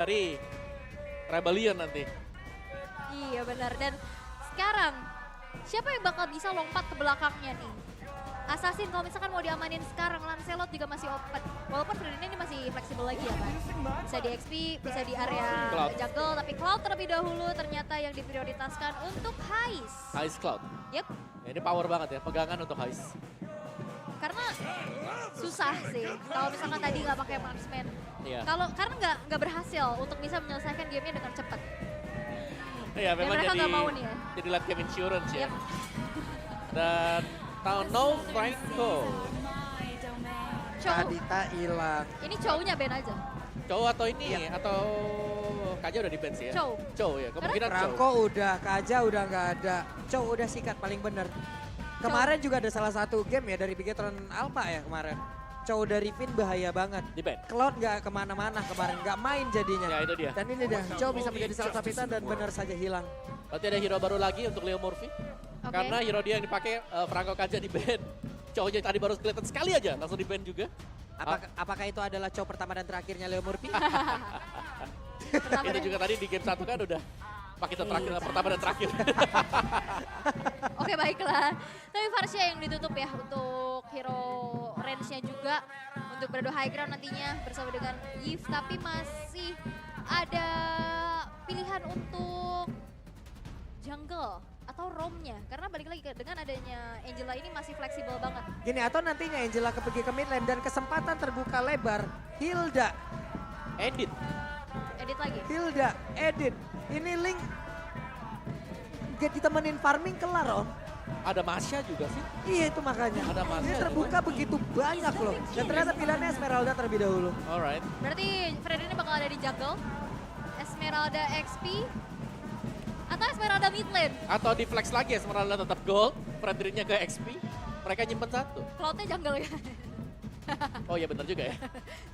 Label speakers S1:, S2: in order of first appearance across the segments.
S1: dari Rebellion nanti.
S2: Iya benar, dan sekarang siapa yang bakal bisa lompat ke belakangnya nih? Assassin kalau misalkan mau diamanin sekarang, Lancelot juga masih open. Walaupun Ferdinand ini masih fleksibel lagi ya kan. Bisa di XP, bisa di area
S1: Cloud.
S2: jungle, tapi Cloud terlebih dahulu ternyata yang diprioritaskan untuk Heist.
S1: Heist Cloud.
S2: Yep,
S1: Ya, ini power banget ya, pegangan untuk Heist.
S2: karena susah sih kalau misalkan tadi nggak pakai marksman.
S1: Iya.
S2: Karena nggak berhasil untuk bisa menyelesaikan gamenya dengan cepat.
S1: Iya, memang
S2: mereka
S1: jadi
S2: nggak mau nih ya.
S1: jadi late game insurance ya.
S2: Yep.
S1: Dan No Franco.
S2: Chow,
S3: Kadita hilang.
S2: ini cowoknya ban aja.
S1: Chow atau ini atau Kaja udah di bench ya?
S2: Chow.
S1: Chow ya, kemungkinan Chow.
S3: Franco udah, Kaja udah nggak ada. Chow udah sikat paling bener. Kemarin juga ada salah satu game ya dari Bigetron Alpha ya kemarin. Chow dari Vin bahaya banget.
S1: Di bench.
S3: Cloud nggak kemana-mana kemarin, nggak main jadinya.
S1: Ya itu dia.
S3: Dan ini dah, Chow bisa menjadi salah satu pilihan dan benar saja hilang.
S1: Berarti ada hero baru lagi untuk Leo Murphy.
S2: Oke.
S1: Karena hero dia yang dipakai Franco Kaja di ban. Chow-nya tadi baru kelihatan sekali aja, langsung di ban juga.
S3: Apakah itu adalah Chow pertama dan terakhirnya Leo Murphy?
S2: Pertama
S1: Itu
S2: deh.
S1: juga tadi di game 1 kan udah pakai terakhir, pertama dan terakhir.
S2: Oke baiklah, tapi Varsha yang ditutup ya untuk hero range-nya juga untuk beradu high ground nantinya bersama dengan Yves, tapi masih ada pilihan untuk jungle atau roamnya karena balik lagi dengan adanya Angela ini masih fleksibel banget.
S3: Gini, atau nantinya Angela pergi ke mid lane dan kesempatan terbuka lebar. Hilda,
S1: Edit.
S2: Edit lagi.
S3: Edit. Ini Link gak ditemenin farming kelar om.
S1: Ada Masya juga sih.
S3: Iya itu makanya.
S1: Ada Masya
S3: Ini
S1: juga.
S3: terbuka begitu banyak loh. Dan ternyata pilihannya Esmeralda terlebih dahulu.
S1: Alright.
S2: Berarti Fred ini bakal ada di jungle, Esmeralda XP, atau Esmeralda mid lane.
S1: Atau di flex lagi Esmeralda tetap gold, Fredericknya ke XP. Mereka nyimpen satu.
S2: Cloud-nya jungle ya.
S1: Oh iya benar juga ya.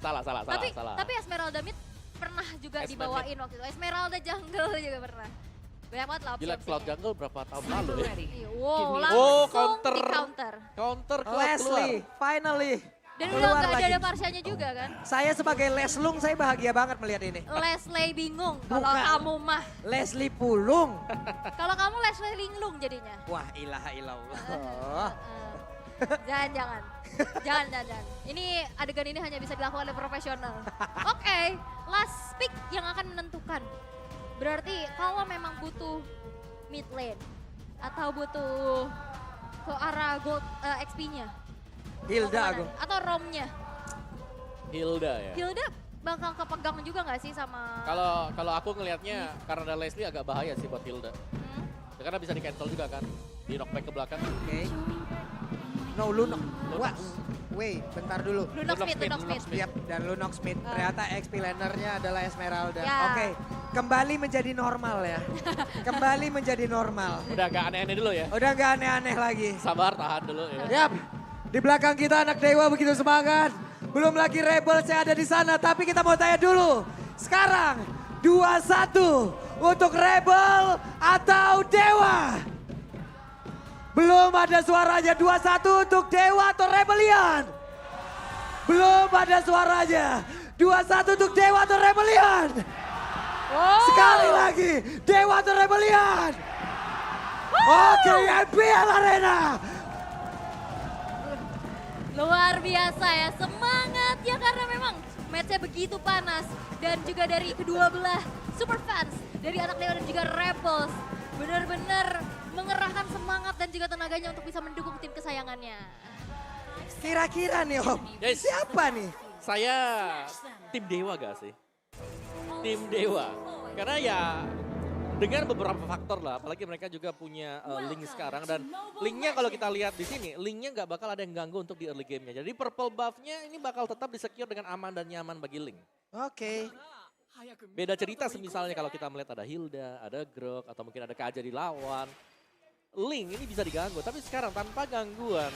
S1: Salah.
S2: Tapi Esmeralda mid pernah juga
S1: Esmer
S2: dibawain waktu itu. Esmeralda jungle juga pernah. Banyak banget lah
S1: Gila
S2: opsi-opsinya.
S1: Cloud Jungle berapa tahun lalu ya?
S2: Iya, wow,
S1: Oh,
S2: langsung
S1: counter.
S2: di counter.
S1: Counter keluar.
S3: Leslie, finally.
S2: Dan
S3: Keluar
S2: udah gak
S3: lagi.
S2: ada Varsha-nya juga kan.
S3: Saya sebagai Leslung, saya bahagia banget melihat ini.
S2: Leslie bingung kalau
S3: Bukan.
S2: kamu mah.
S3: Leslie Pulung.
S2: Kalau kamu Leslie linglung jadinya.
S3: Wah ilaha illallah.
S2: Jangan. Jangan. Ini adegan ini hanya bisa dilakukan oleh profesional. Oke, last pick yang akan menentukan. Berarti kalau memang butuh mid lane atau butuh ke arah gold XP-nya.
S3: Hilda aku.
S2: Atau romnya.
S1: Hilda ya.
S2: Hilda bakal kepegang juga nggak sih sama...
S1: Kalau aku ngelihatnya karena ada Leslie agak bahaya sih buat Hilda.
S2: Hmm?
S1: Ya, karena bisa di cancel juga kan. Di knockback ke belakang.
S3: Oke. No, Lunox. Wah, wait, bentar dulu.
S2: Lunox mid.
S3: Yap, dan Lunox Smith. Ternyata XP lanernya adalah Esmeralda.
S2: Ya.
S3: Oke, kembali menjadi normal ya. Kembali menjadi normal.
S1: Udah agak aneh-aneh dulu ya.
S3: Udah gak aneh-aneh lagi.
S1: Sabar, tahan dulu ya.
S3: Yap, di belakang kita anak Dewa begitu semangat. Belum lagi Rebels yang ada di sana, tapi kita mau tanya dulu. Sekarang 2-1 untuk Rebel atau Dewa? Belum ada suaranya, 2-1 untuk Dewa atau Rebellion? Belum ada suaranya, 2-1 untuk Dewa atau Rebellion? Sekali lagi, Dewa atau Rebellion? Oke, MPL Arena.
S2: Luar biasa ya, semangat ya karena memang matchnya begitu panas. Dan juga dari kedua belah super fans, dari anak Dewa dan juga Rebels. Benar-benar mengerahkan semangat dan juga tenaganya untuk bisa mendukung tim kesayangannya.
S3: Kira-kira nih Om,
S1: Guys.
S3: siapa nih?
S1: Saya tim Dewa gak sih? Tim Dewa. Karena ya dengan beberapa faktor lah, apalagi mereka juga punya link sekarang dan linknya kalau kita lihat di sini, linknya nggak bakal ada yang ganggu untuk di early gamenya. Jadi purple buffnya ini bakal tetap disecure dengan aman dan nyaman bagi link.
S3: Oke.
S1: Beda cerita misalnya kalau kita melihat ada Hilda, ada Grok, atau mungkin ada Kaja di lawan. Link ini bisa diganggu, tapi sekarang tanpa gangguan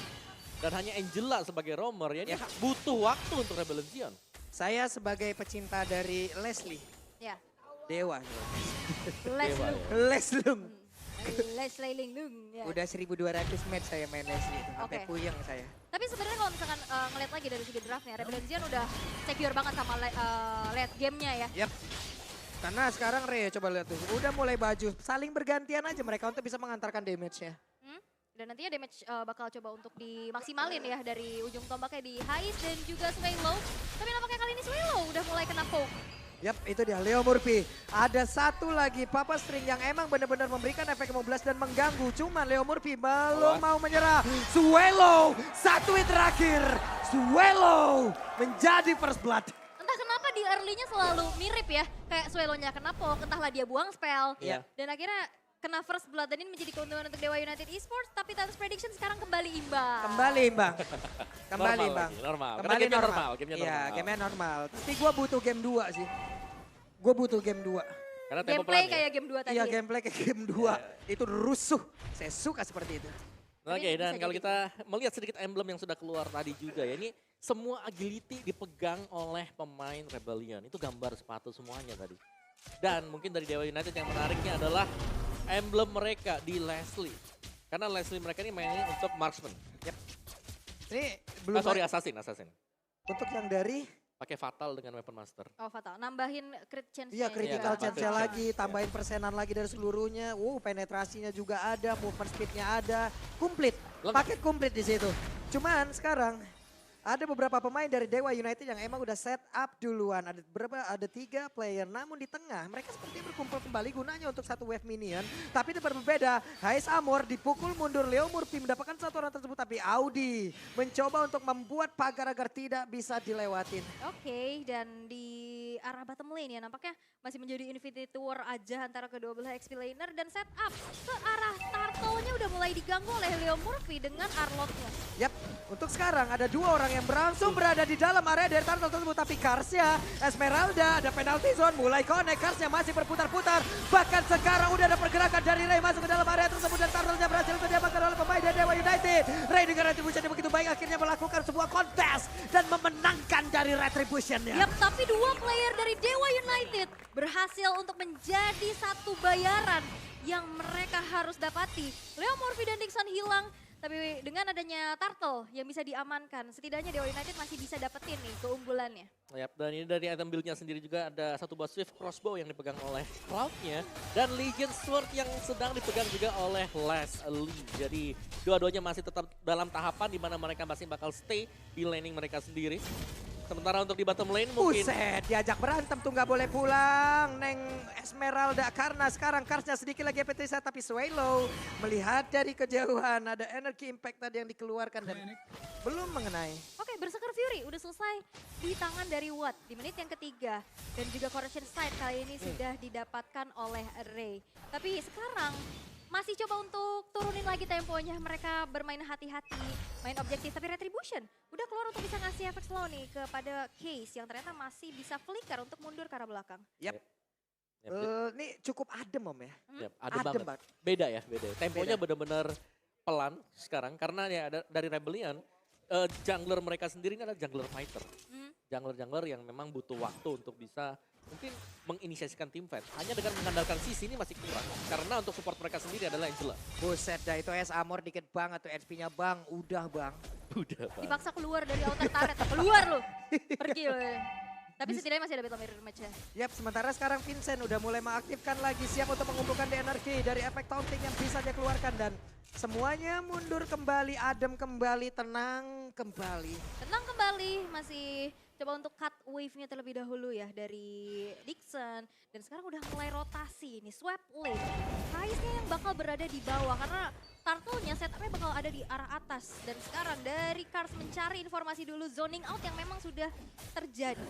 S1: dan hanya Angela sebagai roamer ya ini butuh waktu untuk Rebellion.
S3: Saya sebagai pecinta dari Leslie,
S2: Ya,
S3: Dewa.
S2: Leslie.
S3: Leslung.
S2: Leslie Linglung. Ya.
S3: Udah 1200 match saya main Leslie itu, sampai
S2: Oke.
S3: puyeng saya.
S2: Tapi sebenarnya kalau misalkan ngeliat lagi dari segi draftnya, Rebellion udah secure banget sama late gamenya ya.
S3: Yap. Karena sekarang Ray coba lihat tuh, udah mulai baju. Saling bergantian aja mereka untuk bisa mengantarkan damage-nya.
S2: Dan nantinya damage bakal coba untuk dimaksimalin ya dari ujung tombaknya di Hais dan juga Swallow. Tapi nampaknya kali ini Swallow udah mulai kena poke.
S3: Yap, itu dia Leo Murphy. Ada satu lagi Papa String yang emang benar-benar memberikan efek mobilas dan mengganggu. Cuman Leo Murphy belum mau menyerah. Swallow, satu hit terakhir. Swallow menjadi first blood.
S2: Entah kenapa di early-nya selalu mirip ya. Kayak Swallow-nya kena poke, entahlah dia buang spell.
S1: Iya.
S2: Dan akhirnya kena first blood dan ini menjadi keuntungan untuk Dewa United Esports. Tapi Thanos Prediction sekarang kembali imbang.
S3: Kembali imbang. Kembali
S1: Normal
S3: imbang.
S1: lagi, normal. Karena
S3: Kembali
S1: gamenya
S3: normal.
S1: gamenya
S3: Iya,
S1: normal.
S3: gamenya normal. Tapi gue butuh game 2 sih. Gue butuh game 2.
S1: Karena tempo
S2: Gameplay
S1: pelan ya.
S2: kayak game 2 tadi.
S3: Iya,
S2: ya.
S3: gameplay kayak game 2. Itu rusuh. Saya suka seperti itu.
S1: Oke,
S2: Bisa
S1: dan kalau
S2: jadi
S1: kita melihat sedikit emblem yang sudah keluar tadi juga ya. Ini semua agility dipegang oleh pemain Rebellion. Itu gambar sepatu semuanya tadi. Dan mungkin dari Dewa United yang menariknya adalah emblem mereka di Leslie. Karena Leslie mereka ini mainnya untuk marksman.
S3: Ini belum
S1: Assassin.
S3: untuk yang dari
S1: Pakai fatal dengan weapon master.
S2: Oh fatal, nambahin crit chance.
S3: iya critical
S1: Iya,
S3: chance
S1: critical
S3: lagi, tambahin persenan lagi dari seluruhnya. Penetrasinya juga ada, movement speednya ada, komplit.
S1: Lengkap.
S3: Paket komplit di situ. Cuman sekarang ada beberapa pemain dari Dewa United yang emang udah set up duluan. Ada 3 player, namun di tengah mereka sepertinya berkumpul kembali gunanya untuk satu wave minion. Tapi itu berbeda, Hais Amor dipukul mundur, Leo Murphy mendapatkan satu orang tersebut. Tapi Audi mencoba untuk membuat pagar agar tidak bisa dilewatin.
S2: Oke, dan di arah bottom lane ya nampaknya masih menjadi Infinity War aja antara kedua belah XP laner dan setup ke arah turtle-nya udah mulai diganggu oleh Leo Murphy dengan Arlott-nya.
S3: Yap, untuk sekarang ada 2 orang yang langsung berada di dalam area dari turtle tersebut. Tapi Karsnya, Esmeralda, ada penalty zone, mulai connect. Karsnya masih berputar-putar. Bahkan sekarang udah ada pergerakan dari Ray masuk ke dalam area tersebut. Dan turtle-nya berhasil terdiamankan oleh pemain dari Dewa United. Ray dengan retribution yang begitu baik akhirnya melakukan sebuah kontes. Dan memenangkan dari retribution-nya.
S2: Yap, tapi 2 player dari Dewa United berhasil untuk menjadi satu bayaran yang mereka harus dapati. Leo Murphy dan Dixon hilang. Tapi dengan adanya Turtle yang bisa diamankan, setidaknya Dewa United masih bisa dapetin nih keunggulannya.
S1: Yap, dan ini dari item build-nya sendiri juga ada satu buah Swift Crossbow yang dipegang oleh Cloud-nya. Dan Legion Sword yang sedang dipegang juga oleh Leslie. Jadi dua-duanya masih tetap dalam tahapan di mana mereka masih bakal stay di laning mereka sendiri. Sementara untuk di bottom lane mungkin...
S3: Buset, diajak berantem tuh nggak boleh pulang. Neng Esmeralda karena sekarang Karsnya sedikit lagi EPT tapi Swallow melihat dari kejauhan. Ada energy impact tadi yang dikeluarkan dan belum mengenai.
S2: Oke, Berserker Fury udah selesai di tangan dari Watt di menit yang ketiga. Dan juga Corruption Sight kali ini sudah didapatkan oleh Ray. Tapi sekarang masih coba untuk turunin lagi temponya. Mereka bermain hati-hati, main objektif. Tapi Retribution udah keluar untuk bisa ngasih efek slow nih kepada Case yang ternyata masih bisa flicker untuk mundur ke arah belakang.
S3: Yap.
S1: Yap,
S3: Ini cukup adem Om ya.
S1: yap, adem banget. Beda ya, beda. Temponya benar-benar pelan sekarang karena ya ada dari Rebellion, jungler mereka sendiri ini adalah jungler fighter. Jungler-jungler yang memang butuh waktu untuk bisa mungkin menginisiasikan tim fight. Hanya dengan mengandalkan sisi ini masih kurang. Karena untuk support mereka sendiri adalah Angela.
S3: Buset dah itu es Amor dikit banget tuh HP-nya Bang. Udah Bang.
S1: Udah Pak.
S2: Dipaksa keluar dari outer turret. Keluar lu. Pergi lu. Tapi setidaknya masih ada battle mirror match ya.
S3: Yap, sementara sekarang Vincent udah mulai mengaktifkan lagi, siap untuk mengumpulkan the energy dari efek taunting yang bisa dia keluarkan. Dan semuanya mundur kembali, adem kembali, tenang kembali.
S2: Tenang kembali, masih coba untuk cut wave-nya terlebih dahulu ya dari Dixon. Dan sekarang udah mulai rotasi nih, swap lane. Kaisnya yang bakal berada di bawah karena Turtle-nya setupnya bakal ada di arah atas. Dan sekarang dari Kars mencari informasi dulu zoning out yang memang sudah terjadi.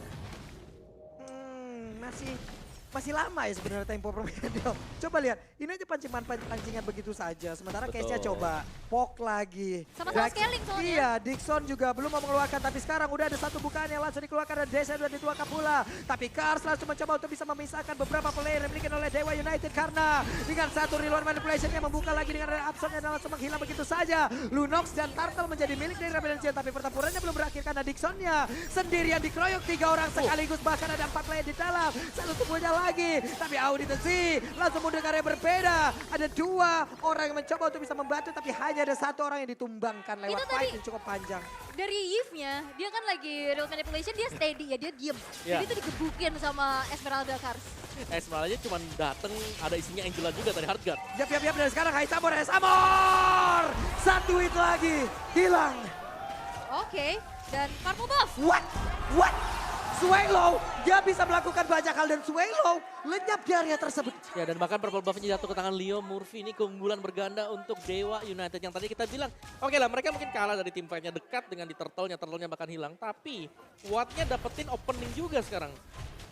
S3: Masih lama ya sebenarnya tempo permainan dia. Coba lihat, ini aja pancingan begitu saja. Sementara case-nya coba poke lagi.
S2: Sama-sama scaling soalnya.
S3: Iya, Dixon juga belum mau mengeluarkan. Tapi sekarang udah ada satu bukaan yang langsung dikeluarkan dan Desa sudah dituakan pula. Tapi Kars langsung mencoba untuk bisa memisahkan beberapa player yang dimiliki oleh Dewa United. Karena dengan satu reload manipulation yang membuka lagi dengan absorb dan langsung menghilang begitu saja. Lunox dan Turtle menjadi milik dari Rebellion. Tapi pertempurannya belum berakhir karena Dixonnya sendirian dikeroyok 3 orang sekaligus. Bahkan ada 4 player di dalam. Satu tubuhnya lagi. Tapi Audi Tesi langsung mundur ke area berbeda. Ada 2 orang yang mencoba untuk bisa membantu, tapi hanya ada 1 orang yang ditumbangkan lewat
S2: Itu
S3: fight
S2: tadi-
S3: yang cukup panjang.
S2: Dari Yves-nya, dia kan lagi real manipulation, dia steady ya, dia diem.
S1: Iya.
S2: Jadi itu digebukin sama Esmeralda Kars.
S1: Esmeralda aja cuma dateng, ada isinya Angela juga tadi hard guard.
S3: Yap, dan sekarang Hai Samor. 1 hit lagi, hilang.
S2: Oke, dan purple buff.
S3: What? Suelo, dia bisa melakukan banyak hal dan Suelo lenyap di area tersebut.
S1: Ya dan bahkan purple buff-nya jatuh ke tangan Leo Murphy. Ini keunggulan berganda untuk Dewa United yang tadi kita bilang. Oke lah mereka mungkin kalah dari tim fight-nya dekat dengan di turtle-nya bahkan hilang. Tapi Watt-nya dapetin opening juga sekarang.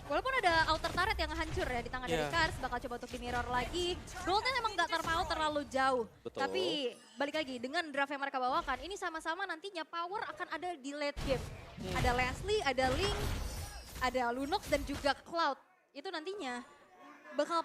S2: Walaupun ada outer turret yang hancur ya di tangan dari
S1: Iya.
S2: Kars, bakal coba untuk di mirror lagi. Goldnya emang gak terlalu jauh.
S1: Betul.
S2: Tapi balik lagi, dengan draft yang mereka bawakan, ini sama-sama nantinya power akan ada di late game. Ada Leslie, ada Link, ada Lunox dan juga Cloud. Itu nantinya bakal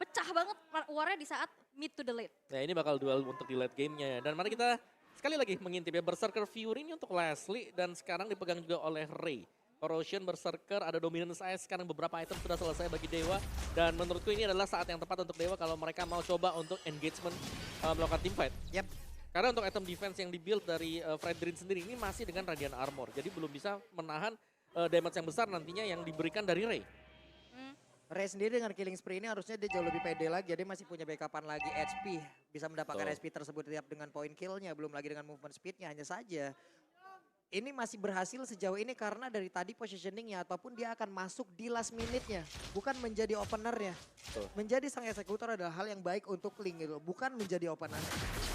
S2: pecah banget warnya di saat mid to the late.
S1: Nah ini bakal duel untuk di late game-nya ya. Dan mari kita sekali lagi mengintip ya. Berserker Fury ini untuk Leslie dan sekarang dipegang juga oleh Ray. Corrosion, Berserker, ada Dominance Ice, sekarang beberapa item sudah selesai bagi Dewa. Dan menurutku ini adalah saat yang tepat untuk Dewa kalau mereka mau coba untuk engagement melakukan team fight.
S3: Yap.
S1: Karena untuk item defense yang dibuild dari Fredrin sendiri ini masih dengan Radiant Armor. Jadi belum bisa menahan damage yang besar nantinya yang diberikan dari Ray.
S3: Ray sendiri dengan killing spree ini harusnya dia jauh lebih pede lagi. Dia masih punya backupan lagi HP. Bisa mendapatkan
S1: Betul.
S3: HP tersebut tiap dengan point killnya. Belum lagi dengan movement speednya hanya saja. Ini masih berhasil sejauh ini karena dari tadi positioningnya ataupun dia akan masuk di last minute-nya. Bukan menjadi openernya.
S1: Betul.
S3: Menjadi sang eksekutor adalah hal yang baik untuk Link gitu. Bukan menjadi opener.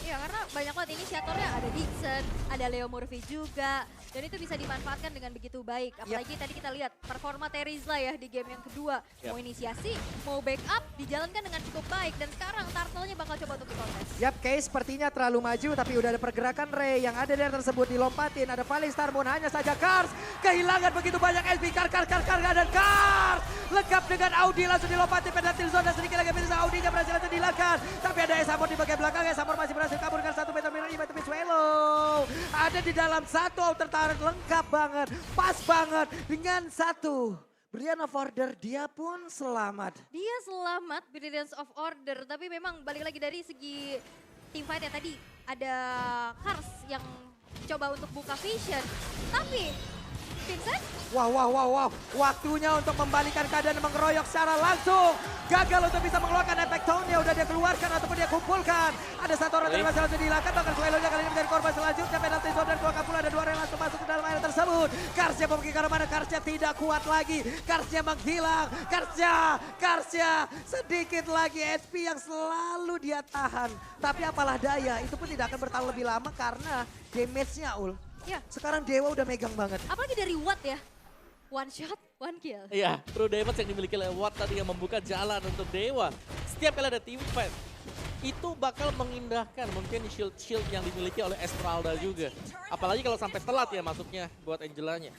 S2: Iya karena banyak banget inisiatornya, ada Dixon, ada Leo Murphy juga. Dan itu bisa dimanfaatkan dengan begitu baik. Apalagi tadi kita lihat performa Terizla ya di game yang kedua. Mau inisiasi, mau backup, dijalankan dengan cukup baik. Dan sekarang Turtle-nya bakal coba untuk dikontes.
S3: Yap, Case sepertinya terlalu maju tapi udah ada pergerakan Ray yang ada dari tersebut dilompatin. Ada paling Starmoon hanya saja Kars. Kehilangan begitu banyak SP. Kars dan Kars. Lengkap dengan Audi langsung dilompatin penalty zone dan sedikit lagi bisa Audinya berhasil langsung dihilangkan. Tapi ada Esamor di bagian belakang. Esamor masih berhasil kaburkan 1 meter mirror image tapi Swallow ada di dalam 1 outer turret lengkap banget. Pas banget dengan 1. Brian of Order dia pun selamat.
S2: Dia selamat, Brilliance of Order. Tapi memang balik lagi dari segi team fight ya tadi. Ada Kars yang coba untuk buka vision. Tapi Vincent
S3: Wow. Waktunya untuk membalikan keadaan dan mengeroyok secara langsung. Gagal untuk bisa mengeluarkan efek tone-nya. Udah dia keluarkan ataupun dia kumpulkan. Ada 1 orang yang masih langsung dihilangkan. Bahkan Suelo-nya kali ini menjadi korban selanjutnya. Penalty zone dan keluarkan pula ada 2 orang yang langsung masuk ke dalam area tersebut. Karsnya pergi ke mana? Karsnya tidak kuat lagi. Karsnya menghilang. Karsnya sedikit lagi SP yang selalu dia tahan. Tapi apalah daya, itu pun tidak akan bertahan lebih lama karena damage-nya Ul.
S2: ya,
S3: Sekarang Dewa udah megang banget.
S2: apalagi dari Watt ya. One shot, one kill.
S1: Iya, true damage yang dimiliki oleh Watt tadi yang membuka jalan untuk Dewa. Setiap kali ada team fight, itu bakal mengindahkan mungkin shield-shield yang dimiliki oleh Esmeralda juga. Apalagi kalau sampai telat ya masuknya buat Angelanya.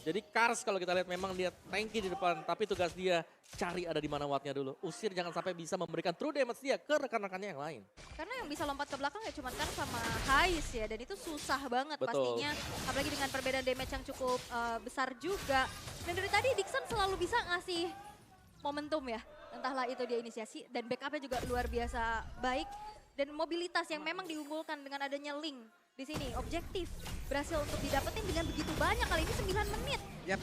S1: Jadi Kars kalau kita lihat memang dia tanky di depan, tapi tugas dia cari ada di mana Wattnya dulu. Usir jangan sampai bisa memberikan true damage dia ke rekan-rekannya yang lain.
S2: Karena yang bisa lompat ke belakang ya cuma Kars sama Hais ya. Dan itu susah banget
S1: Betul.
S2: pastinya. Apalagi dengan perbedaan damage yang cukup besar juga. Dan dari tadi Dixon selalu bisa ngasih momentum ya. Entahlah itu dia inisiasi dan backupnya juga luar biasa baik. Dan mobilitas yang memang diunggulkan dengan adanya Link di sini. Objektif berhasil untuk didapetin dengan begitu banyak, kali ini 9 menit.
S3: Yap.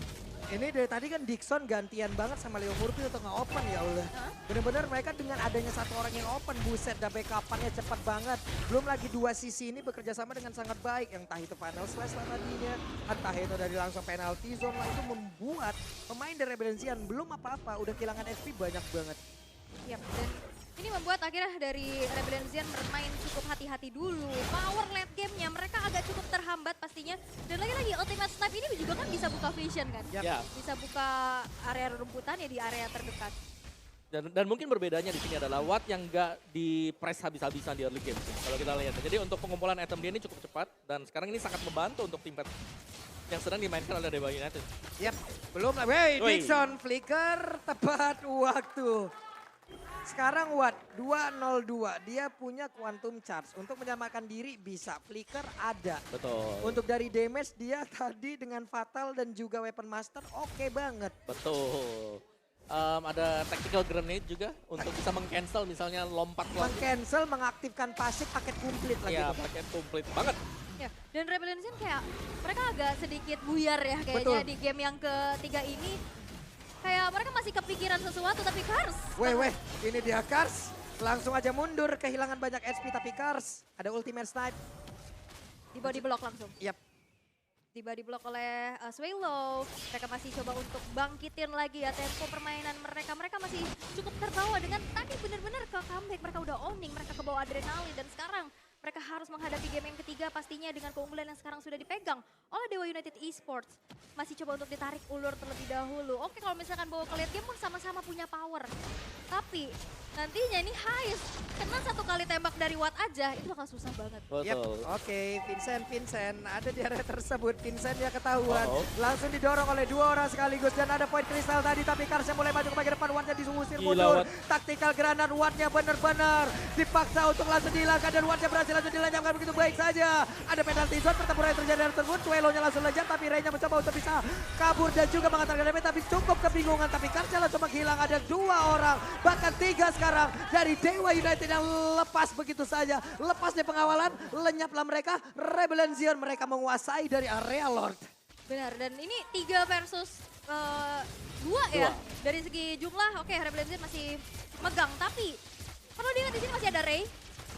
S3: Ini dari tadi kan Dixon gantian banget sama Leo Murphy untuk nge-open ya Allah. Bener-bener mereka dengan adanya 1 orang yang open, buset dan backupannya cepat banget. Belum lagi 2 sisi ini bekerja sama dengan sangat baik. Yang entah itu final slash lah tadinya, entah itu dari langsung penalty zone lah, itu membuat pemain dari Rebellion belum apa-apa, udah kehilangan SP banyak banget.
S2: Yap, dan ini membuat akhirnya dari Rebellion Zen bermain cukup hati-hati dulu. Power late game-nya mereka agak cukup terhambat pastinya. Dan lagi-lagi Ultimate Snipe ini juga kan bisa buka vision kan.
S3: Yap.
S1: Ya,
S2: Bisa buka area rumputan ya di area terdekat.
S1: dan mungkin berbedanya di sini adalah Watt yang nggak di press habis-habisan di early game sih, kalau kita lihat. Jadi untuk pengumpulan item dia ini cukup cepat dan sekarang ini sangat membantu untuk tim fight yang sedang dimainkan oleh Dewa United.
S3: Yap, belum lah. Wey,
S1: Woi.
S3: Dixon flicker tepat waktu. Sekarang Watt 202, dia punya quantum charge. Untuk menyamakan diri bisa, flicker ada.
S1: Betul.
S3: Untuk dari damage dia tadi dengan fatal dan juga weapon master oke banget.
S1: Betul. ada tactical grenade juga untuk bisa meng-cancel misalnya lompat lagi.
S3: Meng-cancel, mengaktifkan pasif paket komplit lagi.
S1: Iya,
S3: tuh.
S1: paket komplit banget.
S2: Ya, dan Rebellion kayak mereka agak sedikit buyar ya kayaknya
S3: Betul.
S2: di game yang ketiga ini. Kayak mereka masih kepikiran sesuatu tapi Kars.
S3: Weh, ini dia Kars. Langsung aja mundur, kehilangan banyak HP tapi Kars. Ada ultimate snipe.
S2: Di body block langsung.
S3: Yap.
S2: Tiba di blok oleh Swallow. Mereka masih coba untuk bangkitin lagi ya tempo permainan mereka. Mereka masih cukup terbawa dengan tadi benar-benar ke comeback. Mereka udah owning, mereka kebawa adrenalin. Dan sekarang mereka harus menghadapi game yang ketiga pastinya dengan keunggulan yang sekarang sudah dipegang oleh Dewa United Esports. Masih coba untuk ditarik ulur terlebih dahulu. Oke, kalau misalkan bawa ke late game pun sama-sama punya power. Tapi nantinya ini Hais kena satu kali tembak dari Watt aja, itu bakal susah banget.
S3: Yep.
S1: Betul.
S3: Oke, Vincent ada di area tersebut. Vincent dia ketahuan.
S1: Uh-oh.
S3: Langsung didorong oleh dua orang sekaligus dan ada point kristal tadi tapi Kars yang mulai maju ke bagian depan. Wattnya diusir
S1: Gila,
S3: mundur.
S1: Watt.
S3: Taktikal granat Wattnya benar-benar dipaksa untuk langsung dihilangkan dan Wattnya berhasil langsung dilenyapkan begitu baik saja. Ada penalti zone, pertempuran yang terjadi dari tersebut. Swallow-nya langsung lejat tapi Ray-nya mencoba untuk bisa kabur dan juga mengantarkan damage tapi cukup kebingungan. Tapi Kars langsung menghilang. Ada dua orang bahkan tiga sekarang dari Dewa United yang lepas begitu saja. Lepas dari pengawalan, lenyaplah mereka. Rebellion Zion mereka menguasai dari area Lord.
S2: Benar, dan ini 3 versus 2 ya. Dari segi jumlah, oke Rebellion masih megang. Tapi perlu diingat di sini masih ada Ray.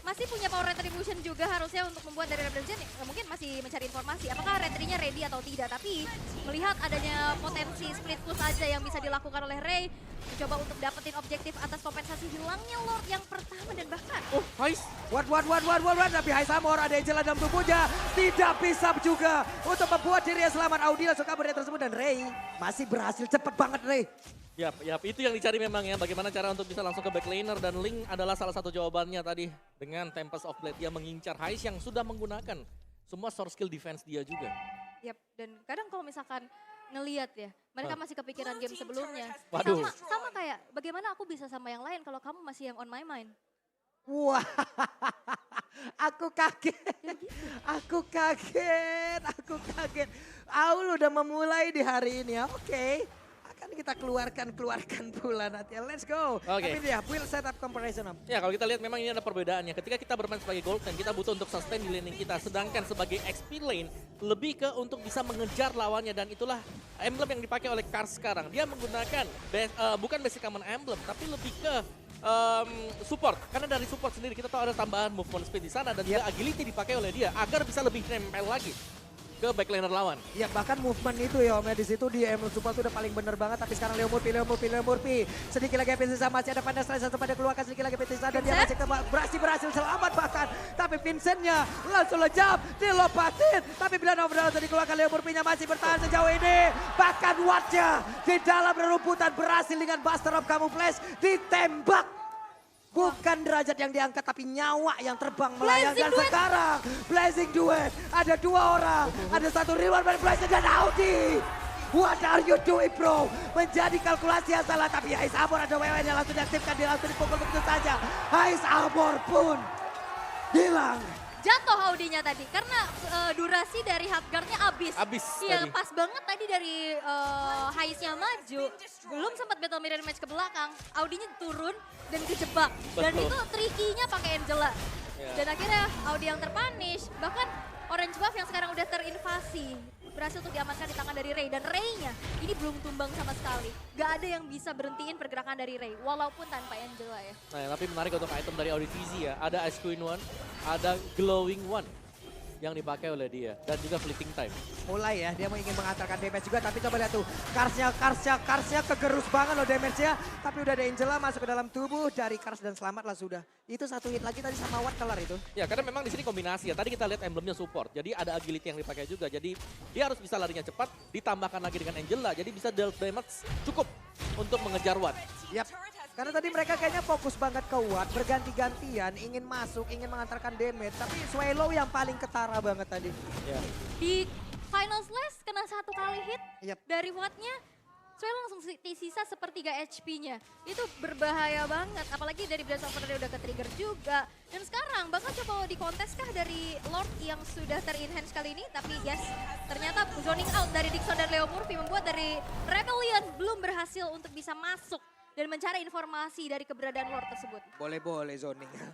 S2: Masih punya power retribution juga harusnya untuk membuat dari Rebellion mungkin masih mencari informasi. Apakah retrinya ready atau tidak. Tapi melihat adanya potensi split push aja yang bisa dilakukan oleh Ray. Mencoba untuk dapetin objektif atas kompensasi hilangnya Lord yang pertama dan bahkan.
S1: Oh, Hais.
S3: What, tapi Hais Amor ada Angela dalam tubuhnya. Tidak bisa juga untuk membuat dirinya selamat. Audi langsung kabur dari tersebut dan Ray masih berhasil cepet banget Ray.
S1: Yap, itu yang dicari memang ya. Bagaimana cara untuk bisa langsung ke backlaner dan Link adalah salah satu jawabannya tadi. Dengan Tempest of Blade dia mengincar Hais yang sudah menggunakan semua source skill defense dia juga.
S2: Yap, dan kadang kalau misalkan ngeliat ya, mereka masih kepikiran game sebelumnya.
S1: Waduh.
S2: Sama kayak bagaimana aku bisa sama yang lain kalau kamu masih yang on my mind.
S3: Wah, aku kaget. Aku kaget. Aul udah memulai di hari ini ya. Oke. Akan kita keluarkan pula nanti. Let's go.
S1: Oke.
S3: Tapi dia build setup comparison.
S1: Ya kalau kita lihat memang ini ada perbedaannya. Ketika kita bermain sebagai gold lane, kita butuh untuk sustain di laning kita. Sedangkan sebagai XP lane, lebih ke untuk bisa mengejar lawannya. Dan itulah emblem yang dipakai oleh Kars sekarang. Dia menggunakan bukan basic common emblem, tapi lebih ke support. Karena dari support sendiri kita tahu ada tambahan movement speed di sana. Dan juga agility dipakai oleh dia agar bisa lebih nempel lagi ke backlaner lawan.
S3: Ya bahkan movement itu ya Om ya, di situ di Emerald Support udah paling bener banget. Tapi sekarang Leo Murphy. Sedikit lagi Vincent masih ada Pandai Strike pada keluarkan sedikit lagi Vincent dan dia masih berhasil selamat bahkan. Tapi Vincentnya langsung lejap, dilopatin. Tapi bila tadi dikeluarkan Leo Murphy-nya masih bertahan sejauh ini. Bahkan Wattnya di dalam rerumputan berhasil dengan Buster of Camouflage ditembak. Bukan derajat yang diangkat tapi nyawa yang terbang melayang. Dan sekarang Blazing Duet. Ada dua orang. Ada satu reward dari Blazing dan Audi. What are you doing bro? Menjadi kalkulasi yang salah. Tapi Hais Amor ada WW yang langsung diaktifkan. Dia langsung dipukul begitu saja. Hais Amor pun hilang.
S2: Jatuh Audinya tadi karena durasi dari hardguard-nya habis. Iya,
S1: tadi.
S2: pas banget tadi dari Haisnya maju. Belum sempat battle mirror match ke belakang. Audinya turun dan kejebak. Dan
S1: Betul.
S2: itu tricky-nya pakai Angela.
S1: Ya.
S2: Dan akhirnya Audi yang terpunish. Bahkan Orange Buff yang sekarang udah terinvasi. Berhasil untuk diamankan di tangan dari Ray. Dan Ray-nya ini belum tumbang sama sekali. Gak ada yang bisa berhentiin pergerakan dari Ray. Walaupun tanpa Angela ya.
S1: Nah, tapi menarik untuk item dari Audi TZ ya. Ada Ice Queen One, ada Glowing One yang dipakai oleh dia. Dan juga Fleeting Time.
S3: Mulai ya, dia mau ingin mengantarkan damage juga. Tapi coba lihat tuh, Karsnya kegerus banget loh damage-nya. Tapi udah ada Angela masuk ke dalam tubuh dari Kars dan selamatlah sudah. Itu satu hit lagi tadi sama Watt kelar itu.
S1: Ya karena memang di sini kombinasi ya. Tadi kita lihat emblemnya support. Jadi ada agility yang dipakai juga. Jadi dia harus bisa larinya cepat. Ditambahkan lagi dengan Angela. Jadi bisa deal damage cukup untuk mengejar Watt.
S3: Yap. Karena tadi mereka kayaknya fokus banget ke Watt. Berganti-gantian ingin masuk, ingin mengantarkan damage. Tapi Swallow yang paling ketara banget tadi.
S1: Ya.
S2: Di final slash kena satu kali hit
S3: Yap.
S2: dari Watt-nya. Suelo langsung sisa sepertiga HP-nya. Itu berbahaya banget, apalagi dari Blast of Fire udah ke-trigger juga. Dan sekarang bakal coba dikontes kah dari Lord yang sudah ter-enhance kali ini. Tapi yes, ternyata zoning out dari Dixon dan Leo Murphy membuat dari Rebellion belum berhasil untuk bisa masuk dan mencari informasi dari keberadaan Lord tersebut.
S3: Boleh-boleh zoningnya.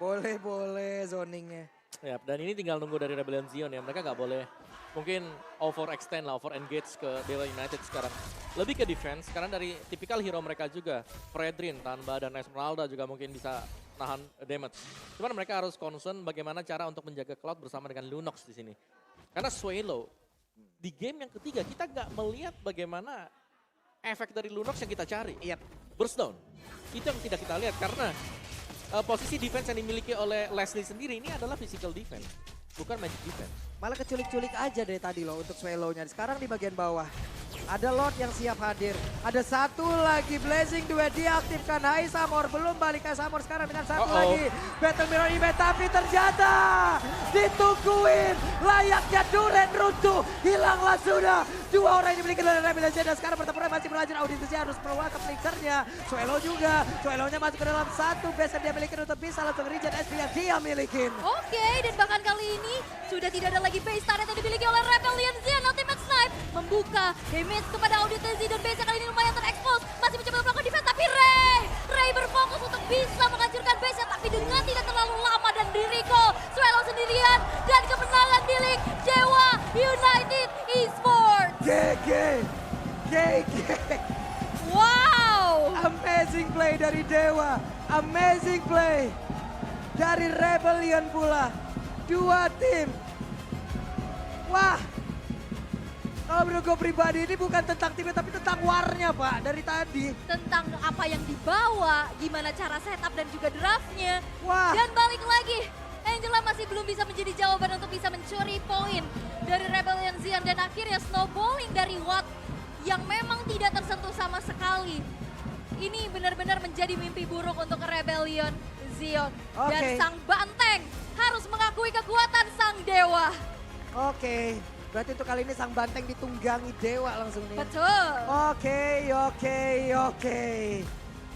S3: Boleh-boleh zoningnya.
S1: Ya, dan ini tinggal nunggu dari Rebellion Zion ya. Mereka nggak boleh mungkin overextend lah, over engage ke Dewa United sekarang. Lebih ke defense karena dari tipikal hero mereka juga. Fredrin, Tanba, dan Esmeralda juga mungkin bisa nahan damage. Cuman mereka harus concern bagaimana cara untuk menjaga Cloud bersama dengan Lunox di sini. Karena Suelo, di game yang ketiga kita nggak melihat bagaimana efek dari Lunox yang kita cari.
S3: Iya.
S1: Burst down. Itu yang tidak kita lihat karena posisi defense yang dimiliki oleh Leslie sendiri ini adalah physical defense, bukan magic defense.
S3: Malah keculik-culik aja dari tadi loh untuk Swallow-nya. Sekarang di bagian bawah. Ada Lord yang siap hadir. Ada satu lagi Blazing Duet diaktifkan. Hai Samor, belum balik ke Samor sekarang dengan satu lagi. Battle Mirror Event, tapi ternyata ditungguin. Layaknya Duren runtuh, hilanglah sudah. Dua orang yang dimiliki oleh Rebellion dan sekarang pertempuran masih berlanjut. Auditnya harus keluar ke flicksernya. Swallow juga. Swallow-nya masuk ke dalam satu base yang dia miliki untuk bisa langsung regen SP yang dia miliki.
S2: Oke, dan bahkan kali ini sudah tidak ada lagi base turret yang dimiliki oleh Rebellion. Zion Ultimate Snipe membuka damage kepada Auditezi dan base kali ini lumayan terekspos. Masih mencoba melakukan defense tapi Ray berfokus untuk bisa menghancurkan base tapi dengan tidak terlalu lama dan di recall. Swallow sendirian dan kemenangan milik Dewa United Esports.
S3: GG.
S2: Wow.
S3: Amazing play dari Dewa. Amazing play dari Rebellion pula. Dua tim. Wah. Kalau menurut gue pribadi ini bukan tentang timnya tapi tentang warnya Pak dari tadi.
S2: Tentang apa yang dibawa, gimana cara setup dan juga draftnya.
S3: Wah.
S2: Dan balik lagi, Angela masih belum bisa menjadi jawaban untuk bisa mencuri poin dari Rebellion Zion. Dan akhirnya snowballing dari Watt yang memang tidak tersentuh sama sekali. Ini benar-benar menjadi mimpi buruk untuk Rebellion Zion. Dan
S3: Oke.
S2: sang banteng harus mengakui kekuatan sang dewa.
S3: Oke. Berarti untuk kali ini sang banteng ditunggangi Dewa langsung nih.
S2: Betul.
S3: Oke.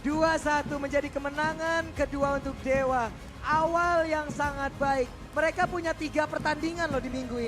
S3: 2-1 menjadi kemenangan kedua untuk Dewa. Awal yang sangat baik. Mereka punya 3 pertandingan loh di minggu ini.